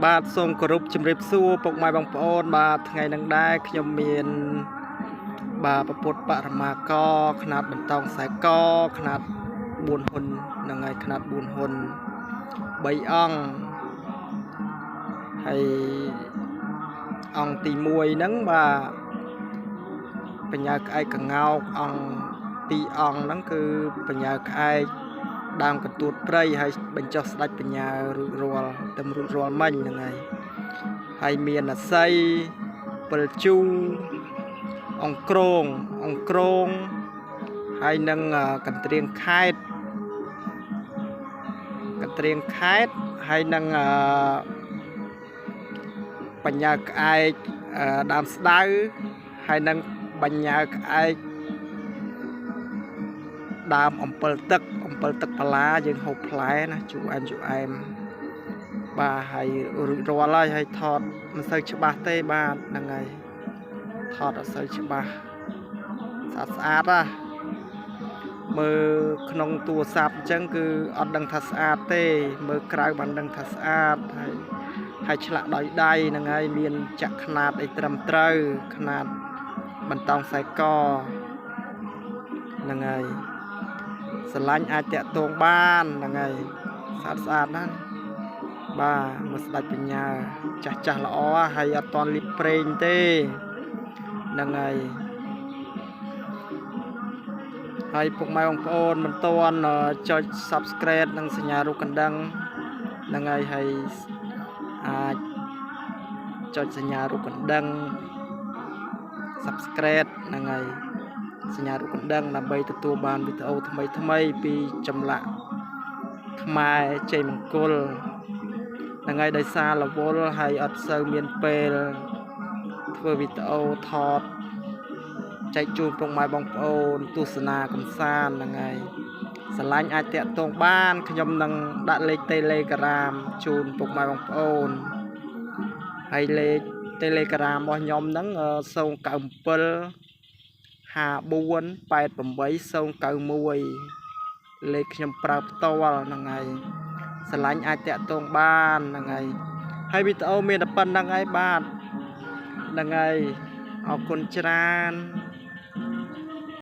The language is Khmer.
បាទសូមគោរពជំរាបសួរពុកម៉ែបងប្អូនបាទថ្ងៃនឹងដែរខ្ញុំមានបាទប្រពុតបរមាកຂະຫນາດបន្តោងខ្សែកຂະຫນາດ4ហ៊ុនហ្នឹងហើយຂະຫນາด4ហ៊ុន3អង្គហើយអង្គទី1ហ្នឹងបាទបញ្ញាក្អែកកងោកអង្គទីអង្គហ្នឹងគឺបញ្ញាក្អែកដើមកន្ទួតព្រៃហើយបញ្ចុះស្ដេចបញ្ញារួចរាល់តែរួចរាល់មិញហ្នឹងហើយមានអាស័យពិលជូអង្គក្រងហើយនឹងកន្ទ្រៀងខេតហើយនឹងបញ្ញាក្អែកដើមស្ដៅហើយនឹងបញ្ញាក្អែកដើមអំពិលទឹកបលាយើងហូបផ្លែណាជូអែមបាទហើយរួចរាល់ហើយថតមិនសូវច្បាស់ទេបាទហ្នឹងហើយថតអត់សូវច្បាស់ស្អាតណាមើលក្នុងទូរស័ព្ទអញ្ចឹងគឺអត់ដឹងថាស្អាតទេមើលក្រៅបានដឹងថាស្អាតហើយឆ្លាក់ដោយដៃហ្នឹងហើយមានចាក់ຂະຫນາດអីត្រឹមត្រូវຂະຫນາດបន្តោងខ្សែកហ្នឹងហើយស្រឡាញ់អាចតាក់ទងបានហ្នឹងហើយស្អាតណាស់បាទមើលស្ដេចបញ្ញាចាស់ល្អហើយអត់តន់លីបប្រេងទេហ្នឹងហើយពុកម៉ែបងប្អូនមិនទាន់ចុច Subscribe និងសញ្ញារូបកណ្ដឹងហ្នឹងហើយអាចចុចសញ្ញារូបកណ្ដឹង Subscribe ហ្នឹងហើយសញ្ញារូបកណ្ដឹងដើម្បីទទួលបានវីដេអូថ្មីពីចម្លាក់ខ្មែរជ័យមង្គលហ្នឹងហើយដោយសាររវល់ហើយអត់សូវមានពេលធ្វើវីដេអូថតចែកជូនពុកម៉ែបងប្អូនទស្សនាកំសាន្តហ្នឹងហើយស្រឡាញ់អាចតាក់ទងបានខ្ញុំនឹងដាក់លេខ Telegram ជូនពុកម៉ែបងប្អូនហើយលេខ Telegram របស់ខ្ញុំហ្នឹង097 54 88 091លេខខ្ញុំប្រើផ្ទាល់ហ្នឹងហើយស្រឡាញ់អាចតាក់ទងបានហ្នឹងហើយវីដេអូមានតែប៉ុណ្្នឹងហើយបាទហ្នឹងហើយអរគុណច្រើន